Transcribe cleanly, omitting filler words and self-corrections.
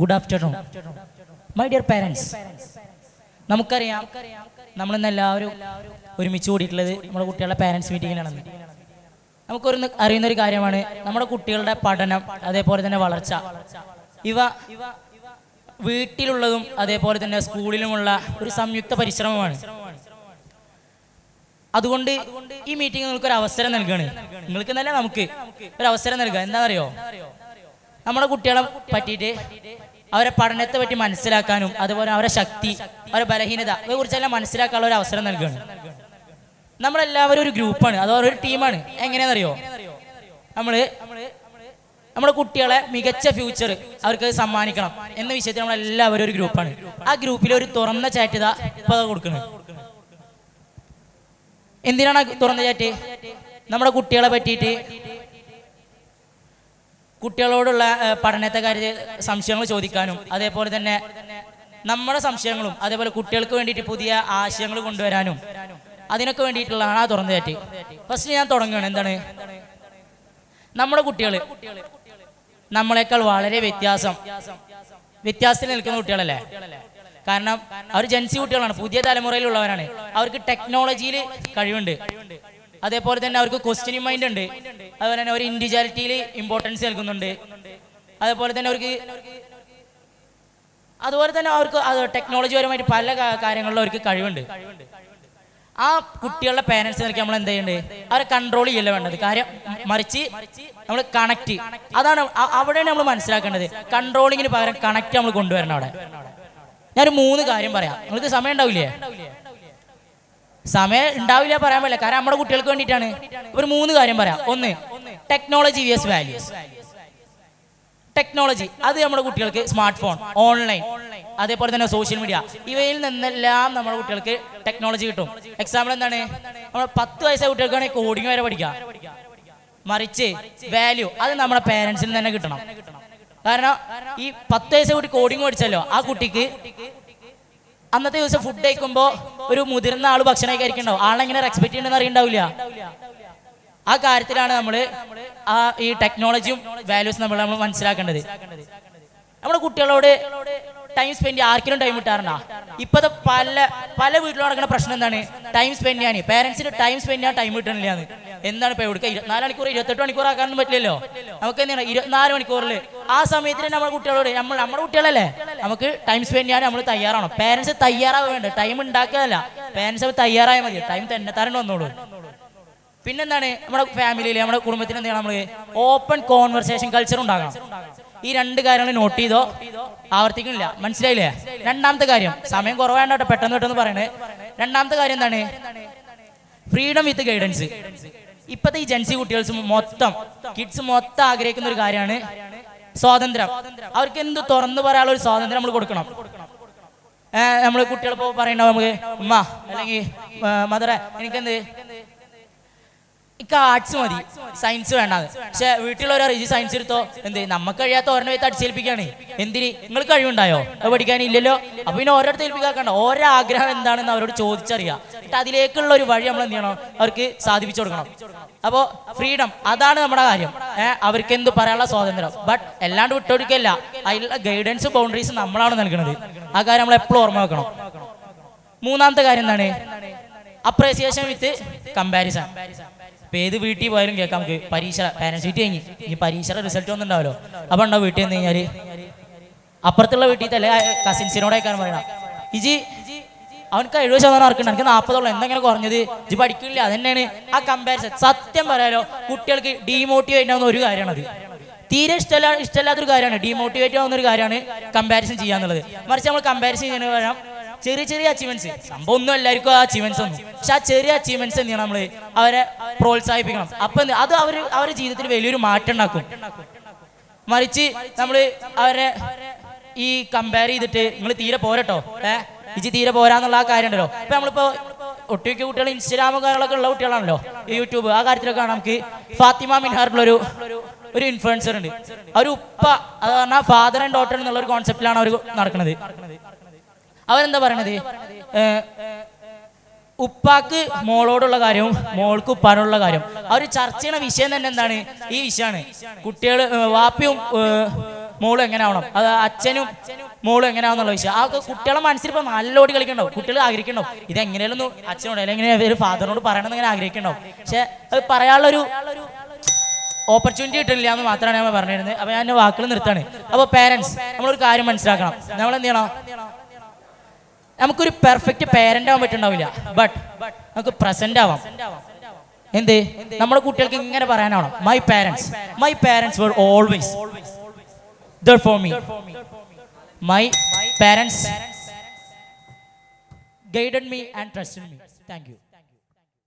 Good afternoon my dear parents. നമുക്കറിയാം നമ്മളിന്ന് എല്ലാവരും ഒരുമിച്ച് കൂടിയിട്ടുള്ളത് നമ്മുടെ കുട്ടികളുടെ പാരൻസ് മീറ്റിങ്ങിലാണെന്ന്. നമുക്കൊരു അറിയുന്നൊരു കാര്യമാണ് നമ്മുടെ കുട്ടികളുടെ പഠനം, അതേപോലെ തന്നെ വളർച്ച, ഇവ വീട്ടിലുള്ളതും അതേപോലെ തന്നെ സ്കൂളിലുമുള്ള ഒരു സംയുക്ത പരിശ്രമമാണ്. അതുകൊണ്ട് ഈ മീറ്റിംഗ് നിങ്ങൾക്കൊരു അവസരം നൽകുകയാണ്. നിങ്ങൾക്ക് നല്ല നമുക്ക് ഒരു അവസരം നൽകുക. എന്താണെന്നറിയോ, നമ്മുടെ കുട്ടികളെ പറ്റിയിട്ട് അവരെ പഠനത്തെ പറ്റി മനസ്സിലാക്കാനും അതുപോലെ അവരുടെ ശക്തി, അവരുടെ ബലഹീനത ഇവയെ കുറിച്ചെല്ലാം മനസ്സിലാക്കാനുള്ള ഒരു അവസരം നൽകുകയാണ്. നമ്മളെല്ലാവരും ഒരു ഗ്രൂപ്പാണ്, അതുപോലെ ഒരു ടീമാണ്. എങ്ങനെയാണെന്നറിയോ, നമ്മുടെ കുട്ടികളെ മികച്ച ഫ്യൂച്ചർ അവർക്ക് സമ്മാനിക്കണം എന്ന വിഷയത്തിൽ നമ്മളെല്ലാവരും ഒരു ഗ്രൂപ്പാണ്. ആ ഗ്രൂപ്പിൽ ഒരു തുറന്ന ചാറ്റ് ഇതാ ഇപ്പോൾ കൊടുക്കുന്നത്. എന്തിനാണ് തുറന്ന ചാറ്റ്? നമ്മുടെ കുട്ടികളെ പറ്റിയിട്ട്, കുട്ടികളോടുള്ള പഠനത്തെ കാര്യത്തിൽ സംശയങ്ങൾ ചോദിക്കാനും അതേപോലെ തന്നെ നമ്മുടെ സംശയങ്ങളും അതേപോലെ കുട്ടികൾക്ക് വേണ്ടിയിട്ട് പുതിയ ആശയങ്ങൾ കൊണ്ടുവരാനും അതിനൊക്കെ വേണ്ടിയിട്ടുള്ളതാണ് ആ തുറന്ന ചാറ്റ്. ഫസ്റ്റ് ഞാൻ തുടങ്ങുകയാണ്. എന്താണ്, നമ്മുടെ കുട്ടികൾ നമ്മളെക്കാൾ വളരെ വ്യത്യാസത്തിൽ നിൽക്കുന്ന കുട്ടികളല്ലേ? കാരണം അവർ ജെൻസി കുട്ടികളാണ്, പുതിയ തലമുറയിലുള്ളവരാണ്. അവർക്ക് ടെക്നോളജിയിൽ കഴിവുണ്ട്, അതേപോലെ തന്നെ അവർക്ക് ക്വസ്റ്റ്യനിങ് മൈൻഡ് ഉണ്ട്, അതുപോലെ തന്നെ അവർ ഇൻഡിവിജ്വാലിറ്റിയിൽ ഇമ്പോർട്ടൻസ് നൽകുന്നുണ്ട്, അതുപോലെ തന്നെ അവർക്ക് ടെക്നോളജി പരമായിട്ട് പല കാര്യങ്ങളിലും അവർക്ക് കഴിവുണ്ട്. ആ കുട്ടികളുടെ പേരൻസ് നിൽക്കി നമ്മൾ എന്ത് ചെയ്യേണ്ടത്? അവരെ കൺട്രോൾ ചെയ്യല്ല വേണ്ടത് കാര്യം, മറിച്ച് നമ്മൾ കണക്ട്, അതാണ് അവിടെയാണ് നമ്മൾ മനസ്സിലാക്കേണ്ടത്. കൺട്രോളിങ്ങിന് പകരം കണക്ട് നമ്മൾ കൊണ്ടുവരണം. അവിടെ ഞാനൊരു 3 കാര്യം പറയാം. നിങ്ങൾക്ക് സമയം ഉണ്ടാവില്ലേ? സമയം ഉണ്ടാവില്ല പറയാൻ പറ്റില്ല, കാരണം നമ്മുടെ കുട്ടികൾക്ക് വേണ്ടിയിട്ടാണ്. ഒരു 3 കാര്യം പറയാം. 1, ടെക്നോളജി വിഎസ് വാല്യൂസ്. ടെക്നോളജി അത് നമ്മുടെ കുട്ടികൾക്ക് സ്മാർട്ട് ഫോൺ, ഓൺലൈൻ, അതേപോലെ തന്നെ സോഷ്യൽ മീഡിയ, ഇവയിൽ നിന്നെല്ലാം നമ്മുടെ കുട്ടികൾക്ക് ടെക്നോളജി കിട്ടും. എക്സാമ്പിൾ എന്താണ്, നമ്മൾ 10 വയസ്സായ കുട്ടികൾക്കാണെങ്കിൽ കോഡിങ് വരെ പഠിക്കാം. മറിച്ച് വാല്യൂ അത് നമ്മുടെ പേരൻസിൽ നിന്ന് തന്നെ കിട്ടണം. കാരണം ഈ 10 വയസ്സായ കുട്ടി കോഡിങ് പഠിച്ചല്ലോ, ആ കുട്ടിക്ക് അന്നത്തെ ദിവസം ഫുഡ് കഴിക്കുമ്പോൾ ഒരു മുതിർന്ന ആൾ ഭക്ഷണം കഴിക്കണ്ടാവും, ആളെങ്ങനെ എക്സ്പെക്ട് ചെയ്യണമെന്ന് അറിയണ്ടാവില്ല. ആ കാര്യത്തിലാണ് നമ്മൾ ഈ ടെക്നോളജിയും വാല്യൂസും നമ്മൾ മനസ്സിലാക്കേണ്ടത്. നമ്മുടെ കുട്ടികളോട് ടൈം സ്പെൻഡ് ചെയ്യാൻ ആർക്കെങ്കിലും ടൈം കിട്ടാറുണ്ടോ? ഇപ്പോഴത്തെ പല വീട്ടിലും നടക്കുന്ന പ്രശ്നം എന്താണ്? ടൈം സ്പെൻഡ് ചെയ്യാൻ പേരൻസിന് ടൈം സ്പെൻഡ് ചെയ്യാൻ ടൈം കിട്ടണില്ല. എന്താണ് ഇപ്പോൾ എവിടെ 24 മണിക്കൂർ 28 മണിക്കൂർ ആക്കാനൊന്നും പറ്റില്ലല്ലോ. നമുക്ക് എന്താണ് 24 മണിക്കൂറിൽ ആ സമയത്തിന് നമ്മുടെ കുട്ടികളോട് നമ്മുടെ കുട്ടികളല്ലേ, നമുക്ക് ടൈം സ്പെൻഡ് ചെയ്യാൻ നമ്മൾ തയ്യാറാണോ? പേരൻസ് തയ്യാറാവാൻ വേണ്ട, ടൈം ഉണ്ടാക്കുകയല്ല, പേരൻസ് തയ്യാറായാൽ മതി, ടൈം തന്നെ വന്നോളൂ. പിന്നെന്താണ്, നമ്മുടെ ഫാമിലിയിൽ നമ്മുടെ കുടുംബത്തിന് എന്താണ്, നമ്മൾ ഓപ്പൺ കോൺവെർസേഷൻ കൾച്ചർ ഉണ്ടാകണം. ഈ 2 കാര്യങ്ങൾ നോട്ട് ചെയ്തോ, ആവർത്തിക്കുന്നില്ല, മനസ്സിലായില്ലേ? 2ാമത്തെ കാര്യം, സമയം കുറവാണ്ടോ പെട്ടെന്ന് പറയണേ. 2ാമത്തെ കാര്യം എന്താണ്? ഫ്രീഡം വിത്ത് ഗൈഡൻസ്. ഇപ്പോഴത്തെ ഈ ജെൻസി കുട്ടികൾസ് കിഡ്സ് മൊത്തം ആഗ്രഹിക്കുന്ന ഒരു കാര്യമാണ് സ്വാതന്ത്ര്യം. അവർക്ക് എന്ത് തുറന്നു പറയാനുള്ള ഒരു സ്വാതന്ത്ര്യം നമ്മൾ കൊടുക്കണം. നമ്മൾ കുട്ടികളിപ്പോൾ പറയണ്ടാവും, നമുക്ക് ഉമ്മ അല്ലെങ്കിൽ മദറെ എനിക്കെന്ത് ആർട്സ് മതി, സയൻസ് വേണ്ടാന്ന്. പക്ഷെ വീട്ടിലുള്ളവർ ഇത് സയൻസ് എടുത്തോ, എന്ത് നമുക്ക് കഴിയാത്ത ഓരോ വെത്ത് അടിച്ചേൽപ്പിക്കുകയാണ്. എന്തിന്? നിങ്ങൾ കഴിവുണ്ടായോ? അത് പഠിക്കാനില്ലല്ലോ. അപ്പൊ പിന്നെ ഓരോരുത്തർ ഏൽപ്പിക്കാക്കണ്ട, ഓരോ ആഗ്രഹം എന്താണെന്ന് അവരോട് ചോദിച്ചറിയാം. എന്നിട്ട് അതിലേക്കുള്ള ഒരു വഴി നമ്മൾ എന്ത് ചെയ്യണം? അവർക്ക് സാധിപ്പിച്ചു കൊടുക്കണം. അപ്പോൾ ഫ്രീഡം അതാണ് നമ്മുടെ കാര്യം. അവർക്ക് എന്ത് പറയാനുള്ള സ്വാതന്ത്ര്യം, ബട്ട് എല്ലാണ്ട് വിട്ടുകൊടുക്കല്ല, അതിലുള്ള ഗൈഡൻസ് ബൗണ്ടറീസ് നമ്മളാണ് നൽകുന്നത്. ആ കാര്യം നമ്മൾ എപ്പോഴും ഓർമ്മ വെക്കണം. 3ാമത്തെ കാര്യം എന്താണ്? അപ്രീസിയേഷൻ വിത്ത് കമ്പാരിസൺ. ഇപ്പം ഏത് വീട്ടിൽ പോയാലും കേൾക്കാം നമുക്ക് പരീക്ഷ, പാരൻസ് മീറ്റ് കഴിഞ്ഞ് ഈ പരീക്ഷയുടെ റിസൾട്ട് ഒന്നും ഉണ്ടാവല്ലോ. അപ്പം ഉണ്ടാവും വീട്ടിൽ നിന്ന് കഴിഞ്ഞാൽ അപ്പുറത്തുള്ള വീട്ടിൽ തന്നെ കസിൻസിനോടേക്കാൻ പറയണം, അവനക്ക് 70% മാർക്കുണ്ട്, എനിക്ക് 40 എന്തെങ്കിലും കുറഞ്ഞത്, ഇജ് പഠിക്കില്ല. അതന്നെയാണ് ആ കമ്പാരിസൺ. സത്യം പറയാലോ, കുട്ടികൾക്ക് ഡീമോട്ടിവേറ്റ് ആവുന്ന ഒരു കാര്യമാണത്. തീരെ ഇഷ്ടമല്ലാത്തൊരു കാര്യമാണ്, ഡീമോട്ടിവേറ്റ് ആവുന്ന ഒരു കാര്യമാണ് കമ്പാരിസൺ ചെയ്യാന്നുള്ളത്. മറിച്ച് നമ്മൾ കമ്പാരിസൺ ചെയ്യുന്ന പറയാം ചെറിയ അച്ചീവ്മെന്റ്സ്. സംഭവം ഒന്നും എല്ലാവർക്കും ആ അച്ചീവ്മെന്റ്സ് ഒന്നും, പക്ഷെ ആ ചെറിയ അച്ചീവ്മെന്റ്സ് എന്ത് ചെയ്യണം? നമ്മൾ അവരെ പ്രോത്സാഹിപ്പിക്കണം. അപ്പം അത് അവരുടെ ജീവിതത്തിൽ വലിയൊരു മാറ്റം ഉണ്ടാക്കും. മറിച്ച് നമ്മൾ അവരെ ഈ കമ്പയർ ചെയ്തിട്ട് നിങ്ങൾ തീരെ പോരട്ടോ, ഇജ് തീരെ പോരാന്നുള്ള ആ കാര്യം ഉണ്ടല്ലോ. ഇപ്പം നമ്മളിപ്പോൾ ഒട്ടുമിക്ക കുട്ടികൾ ഇൻസ്റ്റാഗ്രാം കാര്യങ്ങളൊക്കെ ഉള്ള കുട്ടികളാണല്ലോ, യൂട്യൂബ് ആ കാര്യത്തിലൊക്കെ കാണാം. നമുക്ക് ഫാത്തിമ മിൻഹാറിലുള്ളൊരു ഇൻഫ്ലുവൻസർ ഉണ്ട്. അവർ ഉപ്പ, അത് പറഞ്ഞാൽ ഫാദർ ആൻഡ് ഡോട്ടർ എന്നുള്ളൊരു കോൺസെപ്റ്റിലാണ് അവർ നടക്കുന്നത്. അവരെന്താ പറയണത്? ഉപ്പാക്ക് മോളോടുള്ള കാര്യവും മോൾക്ക് ഉപ്പാനോടുള്ള കാര്യം അവർ ചർച്ച ചെയ്യുന്ന വിഷയം തന്നെ എന്താണ്? ഈ വിഷയമാണ്. കുട്ടികൾ വാപ്പിയും മോളും എങ്ങനെ ആവണം, അത് അച്ഛനും മോളും എങ്ങനെ ആവുന്നുള്ള വിഷയം അതൊക്കെ കുട്ടികളെ മനസ്സിൽ ഇപ്പൊ നല്ലോടി കളിക്കണ്ടാവും. കുട്ടികൾ ആഗ്രഹിക്കണ്ടാവും ഇത് എങ്ങനെയാലും അച്ഛനോട് അല്ലെങ്കിൽ ഒരു ഫാദറിനോട് പറയണമെന്ന് ഇങ്ങനെ ആഗ്രഹിക്കണ്ടാവും. പക്ഷെ അത് പറയാനുള്ളൊരു ഓപ്പർച്യൂണിറ്റി കിട്ടില്ല എന്ന് മാത്രമാണ് ഞാൻ പറഞ്ഞിരുന്നത്. അപ്പൊ ഞാൻ എൻ്റെ വാക്കുകൾ നിർത്താണ്. അപ്പോൾ പേരൻസ് നമ്മളൊരു കാര്യം മനസ്സിലാക്കണം. നമ്മൾ എന്ത് ചെയ്യണം? നമുക്കൊരു പെർഫെക്റ്റ് പേരന്റ് ആവാൻ പറ്റുണ്ടാവില്ല, ബട്ട് നമുക്ക് പ്രസന്റ് ആവാം. എന്ത് നമ്മുടെ കുട്ടികൾക്ക് ഇങ്ങനെ പറയാനാണോ? My parents were always there for me. My parents guided me and trusted me. Thank you.